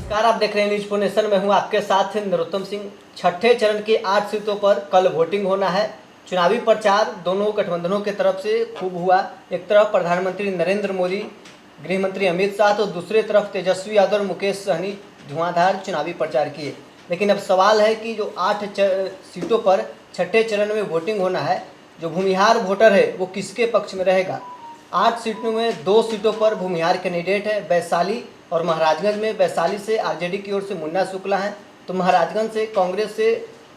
नमस्कार, आप देख रहे हैं न्यूज फॉर नेशन। मैं हूं आपके साथ नरोत्तम सिंह। छठे चरण के 8 सीटों पर कल वोटिंग होना है। चुनावी प्रचार दोनों गठबंधनों के तरफ से खूब हुआ। एक तरफ प्रधानमंत्री नरेंद्र मोदी, गृह मंत्री अमित शाह, तो दूसरी तरफ तेजस्वी यादव और मुकेश सहनी धुआंधार चुनावी प्रचार किए। लेकिन अब सवाल है कि जो 8 सीटों पर छठे चरण में वोटिंग होना है, जो भूमिहार वोटर है वो किसके पक्ष में रहेगा। 8 सीटों में 2 सीटों पर भूमिहार कैंडिडेट है, वैशाली और महाराजगंज में। वैशाली से आरजेडी की ओर से मुन्ना शुक्ला हैं, तो महाराजगंज से कांग्रेस से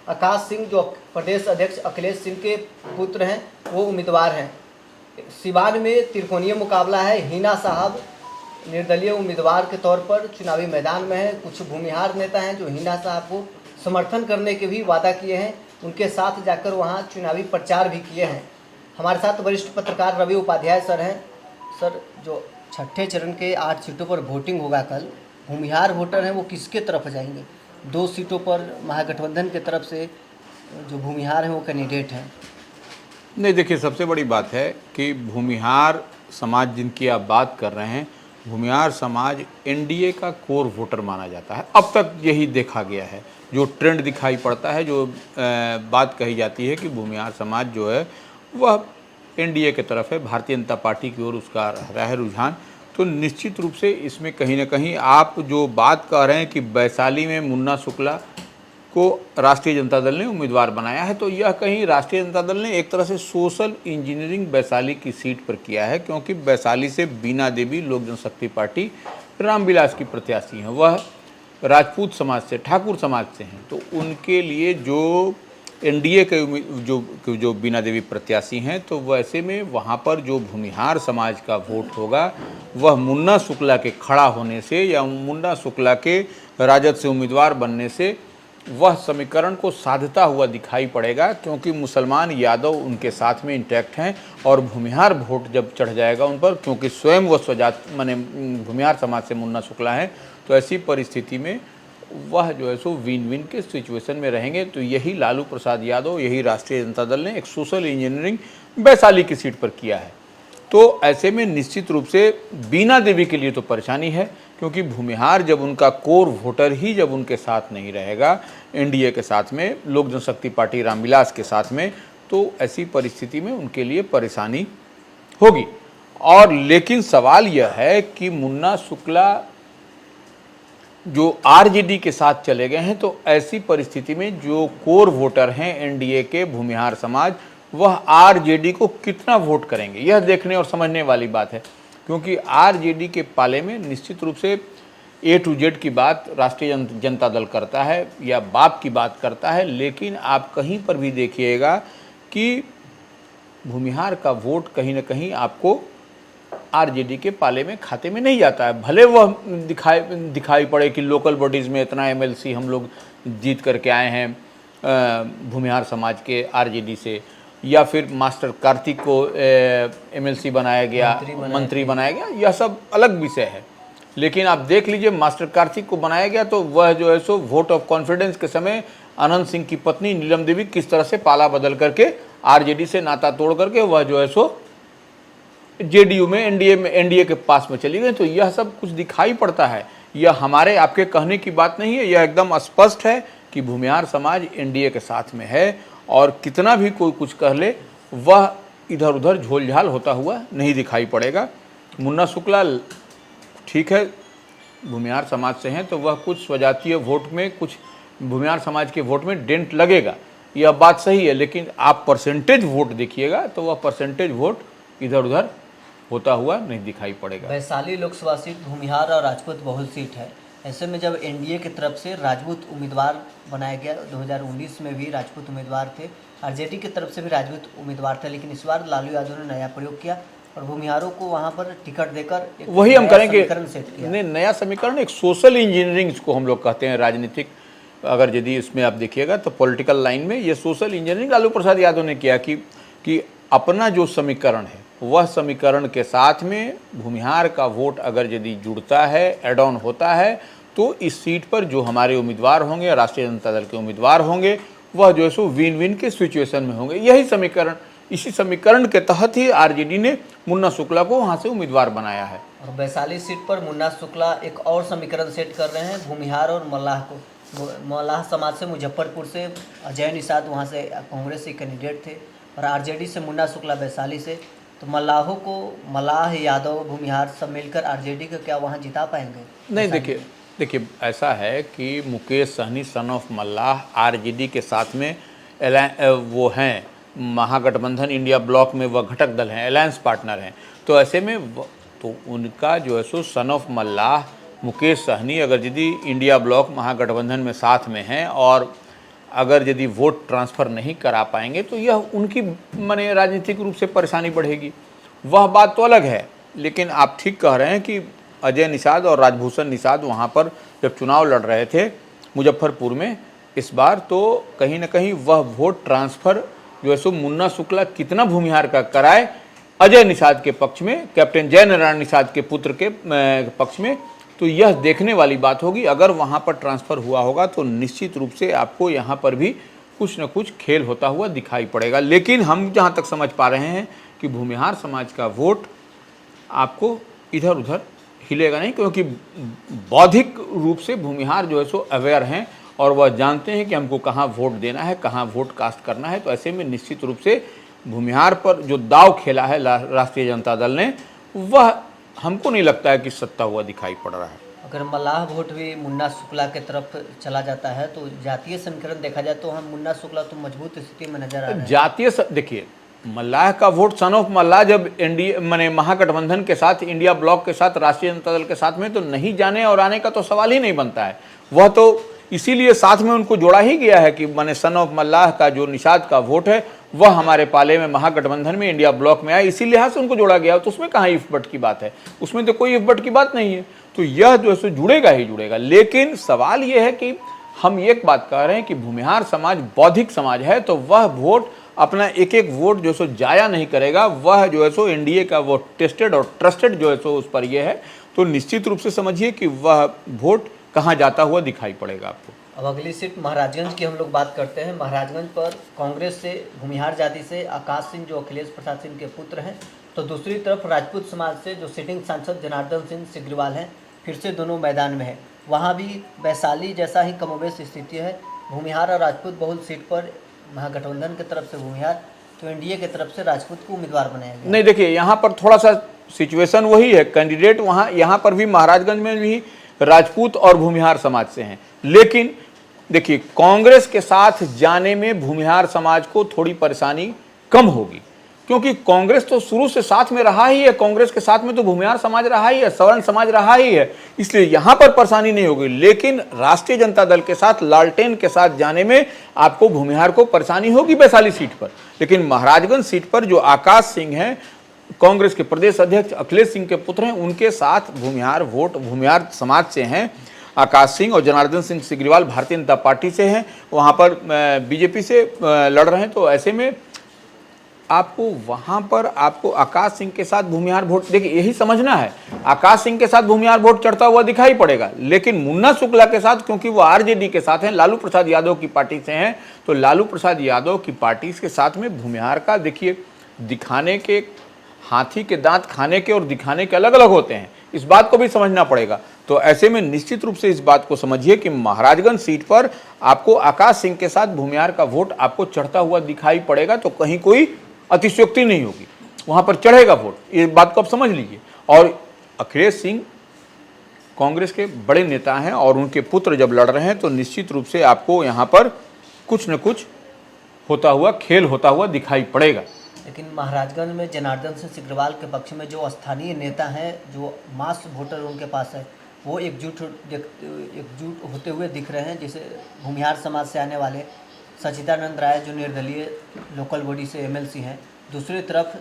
आकाश सिंह, जो प्रदेश अध्यक्ष अखिलेश सिंह के पुत्र हैं, वो उम्मीदवार हैं। सिवान में त्रिकोणीय मुकाबला है। हिना साहब निर्दलीय उम्मीदवार के तौर पर चुनावी मैदान में हैं। कुछ भूमिहार नेता हैं जो हिना साहब को समर्थन करने के भी वादा किए हैं, उनके साथ जाकर वहाँ चुनावी प्रचार भी किए हैं। हमारे साथ वरिष्ठ पत्रकार रवि उपाध्याय सर हैं। सर, जो छठे चरण के 8 सीटों पर वोटिंग होगा कल, भूमिहार वोटर हैं वो किसके तरफ जाएंगे। 2 सीटों पर महागठबंधन के तरफ से जो भूमिहार हैं वो कैंडिडेट हैं। नहीं, देखिए, सबसे बड़ी बात है कि भूमिहार समाज जिनकी आप बात कर रहे हैं, भूमिहार समाज एनडीए का कोर वोटर माना जाता है। अब तक यही देखा गया है, जो ट्रेंड दिखाई पड़ता है, जो बात कही जाती है कि भूमिहार समाज जो है वह एनडीए की तरफ है, भारतीय जनता पार्टी की ओर उसका रहा है रुझान। तो निश्चित रूप से इसमें कहीं ना कहीं आप जो बात कह रहे हैं कि वैशाली में मुन्ना शुक्ला को राष्ट्रीय जनता दल ने उम्मीदवार बनाया है, तो यह कहीं राष्ट्रीय जनता दल ने एक तरह से सोशल इंजीनियरिंग वैशाली की सीट पर किया है, क्योंकि वैशाली से बीना देवी लोक जनशक्ति पार्टी रामविलास की प्रत्याशी हैं, वह राजपूत समाज से, ठाकुर समाज से हैं। तो उनके लिए जो एनडीए के जो बीना देवी प्रत्याशी हैं, तो वैसे में वहाँ पर जो भूमिहार समाज का वोट होगा वह मुन्ना शुक्ला के खड़ा होने से या मुन्ना शुक्ला के राजद से उम्मीदवार बनने से वह समीकरण को साधता हुआ दिखाई पड़ेगा, क्योंकि मुसलमान यादव उनके साथ में इंटैक्ट हैं और भूमिहार वोट जब चढ़ जाएगा उन पर, क्योंकि स्वयं वह स्वजात माने भूमिहार समाज से मुन्ना शुक्ला हैं, तो ऐसी परिस्थिति में वह जो है सो विन विन के सिचुएशन में रहेंगे। तो यही लालू प्रसाद यादव, यही राष्ट्रीय जनता दल ने एक सोशल इंजीनियरिंग वैशाली की सीट पर किया है। तो ऐसे में निश्चित रूप से बीना देवी के लिए तो परेशानी है, क्योंकि भूमिहार जब उनका कोर वोटर ही जब उनके साथ नहीं रहेगा, एनडीए के साथ में, लोक जनशक्ति पार्टी रामविलास के साथ में, तो ऐसी परिस्थिति में उनके लिए परेशानी होगी। और लेकिन सवाल यह है कि मुन्ना शुक्ला जो आरजेडी के साथ चले गए हैं, तो ऐसी परिस्थिति में जो कोर वोटर हैं एनडीए के भूमिहार समाज, वह आरजेडी को कितना वोट करेंगे, यह देखने और समझने वाली बात है। क्योंकि आरजेडी के पाले में निश्चित रूप से ए टू जेड की बात राष्ट्रीय जनता दल करता है या बाप की बात करता है, लेकिन आप कहीं पर भी देखिएगा कि भूमिहार का वोट कहीं ना कहीं आपको आरजेडी के पाले में खाते में नहीं जाता है। भले वह दिखाई पड़े कि लोकल बॉडीज़ में इतना एमएलसी हम लोग जीत करके आए हैं भूमिहार समाज के आरजेडी से, या फिर मास्टर कार्तिक को एमएलसी बनाया गया, मंत्री बनाया गया, यह सब अलग विषय है। लेकिन आप देख लीजिए, मास्टर कार्तिक को बनाया गया तो वह जो है सो वोट ऑफ कॉन्फिडेंस के समय अनंत सिंह की पत्नी नीलम देवी किस तरह से पाला बदल करके आरजेडी से नाता तोड़ करके वह जो है सो जेडीयू में एनडीए के पास में चली गई। तो यह सब कुछ दिखाई पड़ता है, यह हमारे आपके कहने की बात नहीं है, यह एकदम स्पष्ट है कि भूमिहार समाज एनडीए के साथ में है, और कितना भी कोई कुछ कह ले वह इधर उधर झोलझाल होता हुआ नहीं दिखाई पड़ेगा। मुन्ना शुक्ला ठीक है, भूमिहार समाज से हैं, तो वह कुछ स्वजातीय वोट में, कुछ भूमिहार समाज के वोट में डेंट लगेगा, यह बात सही है। लेकिन आप परसेंटेज वोट देखिएगा तो वह परसेंटेज वोट इधर उधर होता हुआ नहीं दिखाई पड़ेगा। वैशाली लोकसभा सीट भूमिहार और राजपूत बहुल सीट है। ऐसे में जब एनडीए की तरफ से राजपूत उम्मीदवार बनाया गया, 2019 में भी राजपूत उम्मीदवार थे, आरजेडी की तरफ से भी राजपूत उम्मीदवार थे, लेकिन इस बार लालू यादव ने नया प्रयोग किया और भूमिहारों को वहाँ पर टिकट देकर वही हम करेंगे, नहीं नया समीकरण, एक सोशल इंजीनियरिंग इसको हम लोग कहते हैं राजनीतिक। अगर यदि इसमें आप देखिएगा तो पॉलिटिकल लाइन में ये सोशल इंजीनियरिंग लालू प्रसाद यादव ने किया कि अपना जो समीकरण है वह समीकरण के साथ में भूमिहार का वोट अगर यदि जुड़ता है, एड ऑन होता है, तो इस सीट पर जो हमारे उम्मीदवार होंगे, राष्ट्रीय जनता दल के उम्मीदवार होंगे, वह जो है सो विन विन के सिचुएशन में होंगे। यही समीकरण इसी समीकरण के तहत ही आरजेडी ने मुन्ना शुक्ला को वहां से उम्मीदवार बनाया है। और वैशाली सीट पर मुन्ना शुक्ला एक और समीकरण सेट कर रहे हैं भूमिहार और मल्लाह को। मल्लाह समाज से मुजफ्फरपुर से अजय निषाद वहां से कांग्रेस के कैंडिडेट थे और आरजेडी से मुन्ना शुक्ला वैशाली से। तो मल्लाहों को, मल्लाह यादव भूमिहार सब मिलकर आरजेडी को क्या वहां जिता पाएंगे? नहीं, देखिए ऐसा है कि मुकेश सहनी सन ऑफ मल्लाह आरजेडी के साथ में वो हैं, महागठबंधन इंडिया ब्लॉक में वह घटक दल हैं, अलायंस पार्टनर हैं। तो ऐसे में तो उनका जो है सो सन ऑफ मल्लाह मुकेश सहनी अगर यदि इंडिया ब्लॉक महागठबंधन में साथ में हैं और अगर यदि वोट ट्रांसफ़र नहीं करा पाएंगे तो यह उनकी माने राजनीतिक रूप से परेशानी बढ़ेगी, वह बात तो अलग है। लेकिन आप ठीक कह रहे हैं कि अजय निषाद और राजभूषण निषाद वहाँ पर जब चुनाव लड़ रहे थे मुजफ्फरपुर में इस बार, तो कहीं ना कहीं वह वोट ट्रांसफ़र जो है सो मुन्ना शुक्ला कितना भूमिहार का कराए अजय निषाद के पक्ष में, कैप्टन जय नारायण निषाद के पुत्र के पक्ष में, तो यह देखने वाली बात होगी। अगर वहाँ पर ट्रांसफ़र हुआ होगा तो निश्चित रूप से आपको यहाँ पर भी कुछ न कुछ खेल होता हुआ दिखाई पड़ेगा। लेकिन हम जहाँ तक समझ पा रहे हैं कि भूमिहार समाज का वोट आपको इधर उधर हिलेगा नहीं, क्योंकि बौद्धिक रूप से भूमिहार जो है सो अवेयर हैं और वह जानते हैं कि हमको कहाँ वोट देना है, कहाँ वोट कास्ट करना है। तो ऐसे में निश्चित रूप से भूमिहार पर जो दाव खेला है राष्ट्रीय जनता दल ने, वह हमको नहीं लगता है कि सत्ता हुआ दिखाई पड़ रहा है। अगर मल्लाह वोट भी मुन्ना शुक्ला के तरफ चला जाता है तो जातीय समीकरण देखा जाए तो हम मुन्ना शुक्ला तो मजबूत स्थिति में नजर आ रहा है। देखिए मल्लाह का वोट सन ऑफ मल्लाह जब एनडीए माने महागठबंधन के साथ, इंडिया ब्लॉक के साथ, राष्ट्रीय जनता दल के साथ में, तो नहीं जाने और आने का तो सवाल ही नहीं बनता है। वह तो इसीलिए साथ में उनको जोड़ा ही गया है कि माने सन ऑफ मल्लाह का जो निषाद का वोट है वह हमारे पाले में महागठबंधन में इंडिया ब्लॉक में आए, इसी लिहाज से उनको जोड़ा गया। तो उसमें कहाँ इफ बट की बात है, उसमें तो कोई इफ बट की बात नहीं है। तो यह जो है सो जुड़ेगा ही जुड़ेगा। लेकिन सवाल यह है कि हम एक बात कह रहे हैं कि भूमिहार समाज बौद्धिक समाज है, तो वह वोट अपना एक एक वोट जो सो जाया नहीं करेगा। वह जो है सो एनडीए का वो टेस्टेड और ट्रस्टेड जो है सो उस पर यह है। तो निश्चित रूप से समझिए कि वह वोट कहाँ जाता हुआ दिखाई पड़ेगा आपको। अब अगली सीट महाराजगंज की हम लोग बात करते हैं। महाराजगंज पर कांग्रेस से भूमिहार जाति से आकाश सिंह जो अखिलेश प्रसाद सिंह के पुत्र हैं, तो दूसरी तरफ राजपूत समाज से जो सिटिंग सांसद जनार्दन सिंह सिग्रीवाल हैं, फिर से दोनों मैदान में है। वहाँ भी वैशाली जैसा ही कमोबेश स्थिति है। भूमिहार और राजपूत बहुल सीट पर महागठबंधन की तरफ से भूमिहार, तो एनडीए की तरफ से राजपूत को उम्मीदवार बनाया गया। नहीं, देखिए यहाँ पर थोड़ा सा सिचुएशन वही है, कैंडिडेट वहाँ यहाँ पर भी महाराजगंज में भी राजपूत और भूमिहार समाज से हैं। लेकिन देखिए कांग्रेस के साथ जाने में भूमिहार समाज को थोड़ी परेशानी कम होगी, क्योंकि कांग्रेस तो शुरू से साथ में रहा ही है। कांग्रेस के साथ में तो भूमिहार समाज रहा ही है, सवर्ण समाज रहा ही है, इसलिए यहाँ पर परेशानी नहीं होगी। लेकिन राष्ट्रीय जनता दल के साथ, लालटेन के साथ जाने में आपको भूमिहार को परेशानी होगी वैशाली सीट पर। लेकिन महाराजगंज सीट पर जो आकाश सिंह हैं, कांग्रेस के प्रदेश अध्यक्ष अखिलेश सिंह के पुत्र हैं, उनके साथ भूमिहार वोट भूमिहार समाज से हैं। आकाश सिंह और जनार्दन सिंह सिग्रीवाल भारतीय जनता पार्टी से हैं, वहाँ पर बीजेपी से लड़ रहे हैं। तो ऐसे में आपको वहाँ पर आपको आकाश सिंह के साथ भूमिहार वोट, देखिए यही समझना है, आकाश सिंह के साथ भूमिहार वोट चढ़ता हुआ दिखाई पड़ेगा। लेकिन मुन्ना शुक्ला के साथ, क्योंकि वो आरजेडी के साथ हैं, लालू प्रसाद यादव की पार्टी से हैं, तो लालू प्रसाद यादव की पार्टी के साथ में भूमिहार का देखिए दिखाने के, हाथी के दांत खाने के और दिखाने के अलग अलग होते हैं, इस बात को भी समझना पड़ेगा। तो ऐसे में निश्चित रूप से इस बात को समझिए कि महाराजगंज सीट पर आपको आकाश सिंह के साथ भूमिहार का वोट आपको चढ़ता हुआ दिखाई पड़ेगा। तो कहीं कोई अतिशयोक्ति नहीं होगी, वहां पर चढ़ेगा वोट, इस बात को आप समझ लीजिए। और अखिलेश सिंह कांग्रेस के बड़े नेता हैं और उनके पुत्र जब लड़ रहे हैं, तो निश्चित रूप से आपको यहाँ पर कुछ न कुछ होता हुआ, खेल होता हुआ दिखाई पड़ेगा। लेकिन महाराजगंज में जनार्दन सिंह सिग्रीवाल के पक्ष में जो स्थानीय नेता हैं, जो मास वोटर उनके पास है, वो एकजुट होते हुए दिख रहे हैं। जैसे भूमिहार समाज से आने वाले सचिदानंद राय जो निर्दलीय लोकल बॉडी से एमएलसी हैं, दूसरी तरफ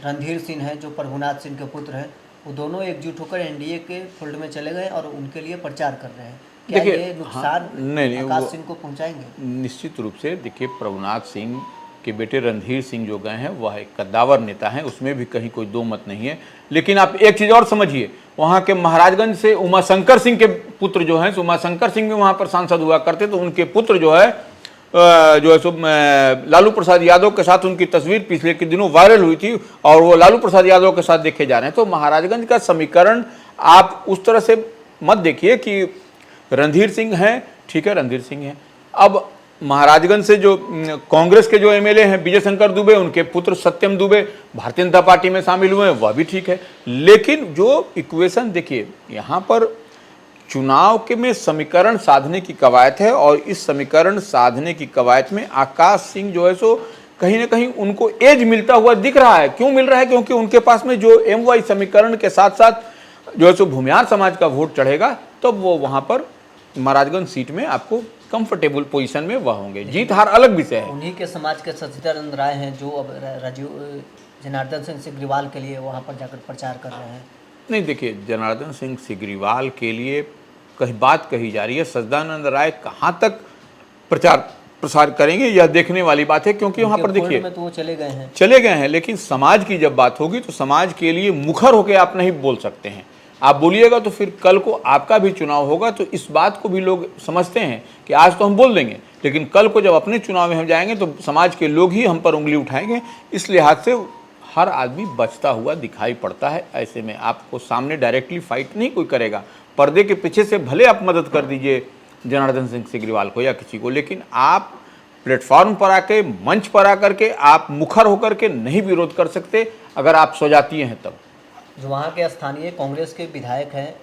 रणधीर सिंह हैं जो प्रभुनाथ सिंह के पुत्र हैं, वो दोनों एकजुट होकर एनडीए के फील्ड में चले गए और उनके लिए प्रचार कर रहे हैं। क्या ये नुकसान आकाश सिंह को पहुंचाएंगे? निश्चित रूप से देखिए, प्रभुनाथ सिंह के बेटे रणधीर सिंह जो गए हैं वह एक कद्दावर नेता हैं, उसमें भी कहीं कोई दो मत नहीं है। लेकिन आप एक चीज़ और समझिए, वहाँ के महाराजगंज से उमाशंकर सिंह के पुत्र जो हैं, उमाशंकर सिंह भी वहाँ पर सांसद हुआ करते, तो उनके पुत्र जो है जो है सो लालू प्रसाद यादव के साथ उनकी तस्वीर पिछले के दिनों वायरल हुई थी और वो लालू प्रसाद यादव के साथ देखे जा रहे हैं। तो महाराजगंज का समीकरण आप उस तरह से मत देखिए कि रणधीर सिंह हैं, ठीक है रणधीर सिंह हैं, अब महाराजगंज से जो कांग्रेस के जो एमएलए हैं विजय शंकर दुबे, उनके पुत्र सत्यम दुबे भारतीय जनता पार्टी में शामिल हुए हैं, वह भी ठीक है। लेकिन जो इक्वेशन देखिए यहाँ पर चुनाव के में समीकरण साधने की कवायद है और इस समीकरण साधने की कवायद में आकाश सिंह जो है सो कहीं ना कहीं उनको एज मिलता हुआ दिख रहा है। क्यों मिल रहा है? क्योंकि उनके पास में जो एमवाई समीकरण के साथ साथ जो है सो भूमिहार समाज का वोट चढ़ेगा, तब वो वहां पर महाराजगंज सीट में आपको कंफर्टेबल पोजीशन में वह होंगे। जीत हार अलग विषय है। उन्हीं के समाज के सचिदानंद राय हैं जो अब जनार्दन सिंह सिग्रीवाल के लिए वहां पर जाकर प्रचार कर रहे हैं। नहीं देखिए, जनार्दन सिंह सिग्रीवाल के लिए कहीं बात कही जा रही है, सचिदानंद राय कहाँ तक प्रचार प्रसार करेंगे यह देखने वाली बात है। क्योंकि वहाँ पर देखिए में तो वो चले गए हैं, लेकिन समाज की जब बात होगी तो समाज के लिए मुखर होकर आप नहीं बोल सकते हैं। आप बोलिएगा तो फिर कल को आपका भी चुनाव होगा, तो इस बात को भी लोग समझते हैं कि आज तो हम बोल देंगे, लेकिन कल को जब अपने चुनाव में हम जाएंगे तो समाज के लोग ही हम पर उंगली उठाएंगे। इस लिहाज से हर आदमी बचता हुआ दिखाई पड़ता है। ऐसे में आपको सामने डायरेक्टली फाइट नहीं कोई करेगा, पर्दे के पीछे से भले आप मदद कर दीजिए जनार्दन सिंह सिग्रीवाल को या किसी को, लेकिन आप प्लेटफॉर्म पर आके, मंच पर आकर के आप मुखर होकर के नहीं विरोध कर सकते अगर आप स्वजातीय हैं तब। जो वहाँ के स्थानीय कांग्रेस के विधायक हैं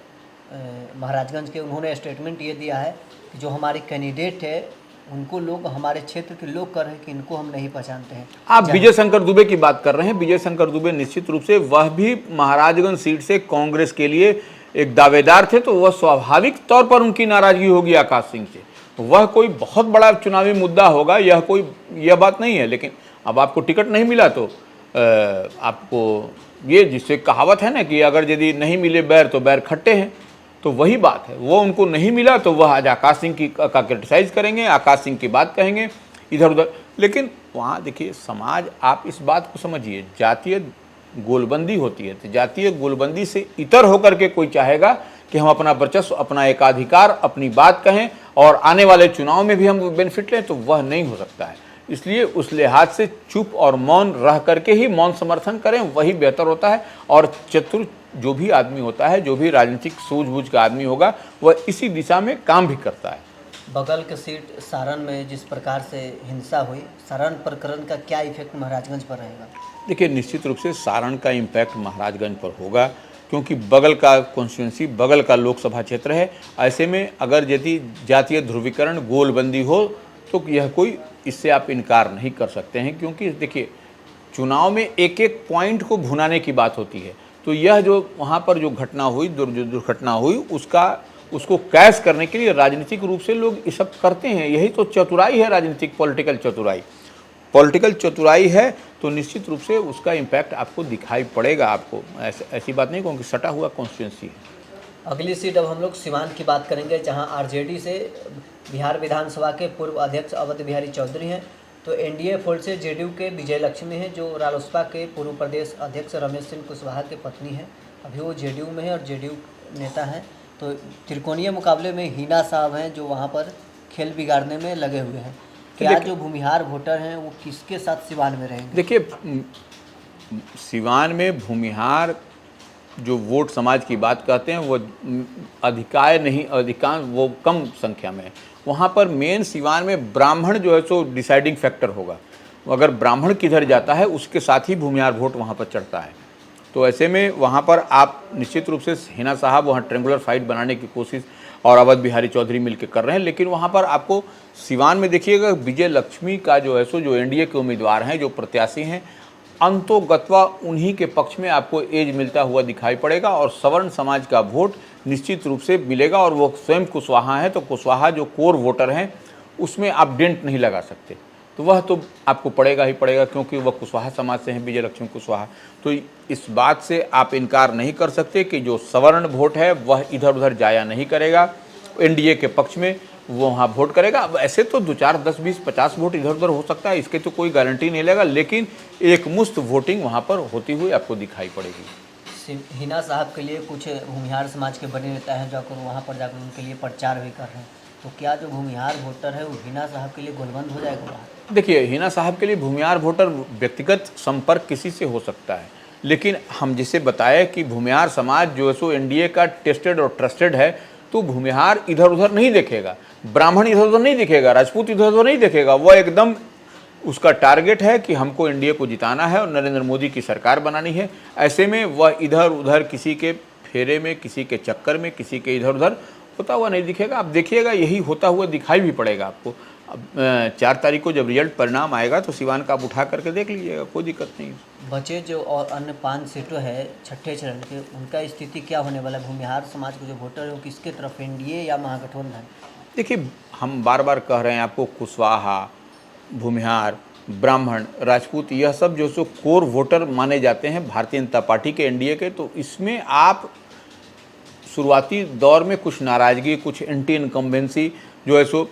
महाराजगंज के, उन्होंने स्टेटमेंट ये दिया है कि जो हमारे कैंडिडेट है उनको लोग, हमारे क्षेत्र के लोग कर रहे हैं कि इनको हम नहीं पहचानते हैं। आप विजय शंकर दुबे की बात कर रहे हैं। विजय शंकर दुबे निश्चित रूप से वह भी महाराजगंज सीट से कांग्रेस के लिए एक दावेदार थे, तो वह स्वाभाविक तौर पर उनकी नाराजगी होगी आकाश सिंह से। वह कोई बहुत बड़ा चुनावी मुद्दा होगा, यह बात नहीं है। लेकिन अब आपको टिकट नहीं मिला तो आपको ये जिससे कहावत है ना कि अगर यदि नहीं मिले बैर तो बैर खट्टे हैं, तो वही बात है। वो उनको नहीं मिला तो वह आज आकाश सिंह का क्रिटिसाइज करेंगे, आकाश सिंह की बात कहेंगे इधर उधर। लेकिन वहाँ देखिए समाज, आप इस बात को समझिए, जातीय गोलबंदी होती है, तो जातीय गोलबंदी से इतर होकर के कोई चाहेगा कि हम अपना वर्चस्व, अपना एकाधिकार, अपनी बात कहें और आने वाले चुनाव में भी हम बेनिफिट लें, तो वह नहीं हो सकता है। इसलिए उस लिहाज से चुप और मौन रह करके ही मौन समर्थन करें, वही बेहतर होता है। और चतुर जो भी आदमी होता है, जो भी राजनीतिक सूझबूझ का आदमी होगा, वह इसी दिशा में काम भी करता है। बगल के सीट सारण में जिस प्रकार से हिंसा हुई, सारण प्रकरण का क्या इफेक्ट महाराजगंज पर रहेगा? देखिए, निश्चित रूप से सारण का इम्पैक्ट महाराजगंज पर होगा, क्योंकि बगल का कॉन्स्टिट्यूंसी, बगल का लोकसभा क्षेत्र है। ऐसे में अगर यदि जातीय ध्रुवीकरण, गोलबंदी हो, तो यह कोई, इससे आप इनकार नहीं कर सकते हैं। क्योंकि देखिए, चुनाव में एक एक पॉइंट को भुनाने की बात होती है। तो यह जो वहाँ पर जो घटना हुई, दुर्घटना हुई, उसको कैश करने के लिए राजनीतिक रूप से लोग ये सब करते हैं। यही तो चतुराई है, राजनीतिक पॉलिटिकल चतुराई है। तो निश्चित रूप से उसका इम्पैक्ट आपको दिखाई पड़ेगा। आपको ऐसी बात नहीं कहूँगी, सटा हुआ कॉन्स्टिट्यूंसी है। अगली सीट अब हम लोग सिवान की बात करेंगे, जहां आरजेडी से बिहार विधानसभा के पूर्व अध्यक्ष अवध बिहारी चौधरी हैं, तो एनडीए फोल्ड से जेडीयू के विजय लक्ष्मी हैं, जो रालोसपा के पूर्व प्रदेश अध्यक्ष रमेश सिंह कुशवाहा की पत्नी हैं। अभी वो जेडीयू में है और जेडीयू नेता हैं। तो त्रिकोणीय मुकाबले में हिना साहब हैं, जो वहाँ पर खेल बिगाड़ने में लगे हुए हैं। क्या जो भूमिहार वोटर हैं वो किसके साथ सिवान में रहेंगे? देखिए, सिवान में भूमिहार जो वोट समाज की बात कहते हैं, वो अधिकांश वो कम संख्या में है। वहाँ पर मेन सिवान में ब्राह्मण जो है सो डिसाइडिंग फैक्टर होगा। अगर ब्राह्मण किधर जाता है उसके साथ ही भूमिहार वोट वहाँ पर चढ़ता है। तो ऐसे में वहाँ पर आप निश्चित रूप से हिना साहब वहाँ ट्रेंगुलर फाइट बनाने की कोशिश और अवध बिहारी चौधरी मिलकर कर रहे हैं। लेकिन वहाँ पर आपको सिवान में देखिएगा, विजय लक्ष्मी का जो है सो, जो एनडीए के उम्मीदवार हैं, जो प्रत्याशी हैं, अंतोगत्वा उन्हीं के पक्ष में आपको एज मिलता हुआ दिखाई पड़ेगा और सवर्ण समाज का वोट निश्चित रूप से मिलेगा। और वो स्वयं कुशवाहा है, तो कुशवाहा जो कोर वोटर हैं उसमें आप डेंट नहीं लगा सकते, तो वह तो आपको पड़ेगा ही पड़ेगा, क्योंकि वह कुशवाहा समाज से हैं, विजय लक्ष्मी कुशवाहा। तो इस बात से आप इनकार नहीं कर सकते कि जो सवर्ण वोट है वह इधर उधर जाया नहीं करेगा, एनडीए के पक्ष में वो वहाँ वोट करेगा। अब ऐसे तो 2, 4, 10, 20, 50 वोट इधर उधर हो सकता है, इसके तो कोई गारंटी नहीं लेगा, लेकिन एक मुश्त वोटिंग वहाँ पर होती हुई आपको दिखाई पड़ेगी। हिना साहब के लिए कुछ भूमिहार समाज के बड़े नेता हैं, जाकर वहाँ पर जाकर उनके लिए प्रचार भी कर रहे हैं। तो क्या जो भूमिहार वोटर है वो हिना साहब के लिए गोलबंद हो जाएगा वहाँ? देखिए, हिना साहब के लिए भूमिहार वोटर व्यक्तिगत संपर्क किसी से हो सकता है, लेकिन हम जिसे बताया कि भूमिहार समाज जो है सो एनडीए का टेस्टेड और ट्रस्टेड है, तो भूमिहार इधर उधर नहीं देखेगा, ब्राह्मण इधर उधर नहीं देखेगा, राजपूत इधर उधर नहीं देखेगा। वह एकदम उसका टारगेट है कि हमको एनडीए को जिताना है और नरेंद्र मोदी की सरकार बनानी है। ऐसे में वह इधर उधर किसी के फेरे में, किसी के चक्कर में, किसी के इधर उधर होता हुआ नहीं दिखेगा। आप देखिएगा, यही होता हुआ दिखाई भी पड़ेगा आपको। अब 4 तारीख को जब रिजल्ट परिणाम आएगा तो सिवान का आप उठा करके देख लीजिएगा, कोई दिक्कत नहीं। बचे जो और अन्य 5 सीटों है छठे चरण के, उनका स्थिति क्या होने वाला है? भूमिहार समाज के जो वोटर है वो किसके तरफ, एनडीए या महागठबंधन? देखिए, हम बार बार कह रहे हैं आपको, कुशवाहा, भूमिहार, ब्राह्मण, राजपूत, यह सब जो सो कोर वोटर माने जाते हैं भारतीय जनता पार्टी के, एनडीए के। तो इसमें आप शुरुआती दौर में कुछ नाराज़गी, कुछ एंटी इनकम्बेंसी जो है सो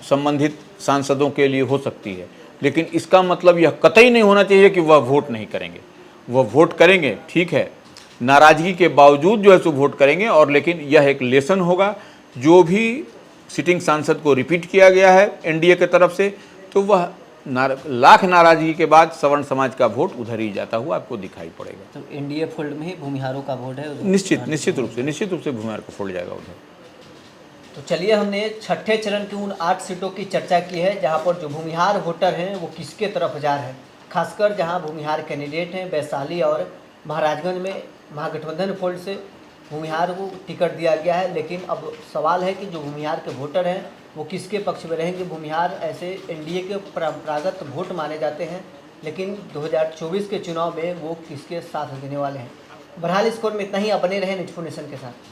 संबंधित सांसदों के लिए हो सकती है, लेकिन इसका मतलब यह कतई नहीं होना चाहिए कि वह वोट नहीं करेंगे। वह वोट करेंगे, ठीक है, नाराज़गी के बावजूद जो है सो वोट करेंगे। और लेकिन यह एक लेसन होगा, जो भी सिटिंग सांसद को रिपीट किया गया है एनडीए के तरफ से, तो वह लाख नाराज़गी के बाद सवर्ण समाज का वोट उधर ही जाता हुआ आपको दिखाई पड़ेगा। तो एनडीए फोल्ड में ही भूमिहारों का वोट है? निश्चित रूप से भूमिहार को फोड़ जाएगा उधर। तो चलिए, हमने छठे चरण की उन 8 सीटों की चर्चा की है जहां पर जो भूमिहार वोटर हैं वो किसके तरफ जा रहे हैं। खासकर जहां भूमिहार कैंडिडेट हैं, वैशाली और महाराजगंज में महागठबंधन फोल्ड से भूमिहार को टिकट दिया गया है। लेकिन अब सवाल है कि जो भूमिहार के वोटर हैं वो किसके पक्ष में रहेंगे। भूमिहार ऐसे एनडीए के परंपरागत वोट माने जाते हैं, लेकिन 2024 के चुनाव में वो किसके साथ देने वाले हैं। बहरहाल, स्कोर में इतना ही। आप बने रहें निज नेशन के साथ।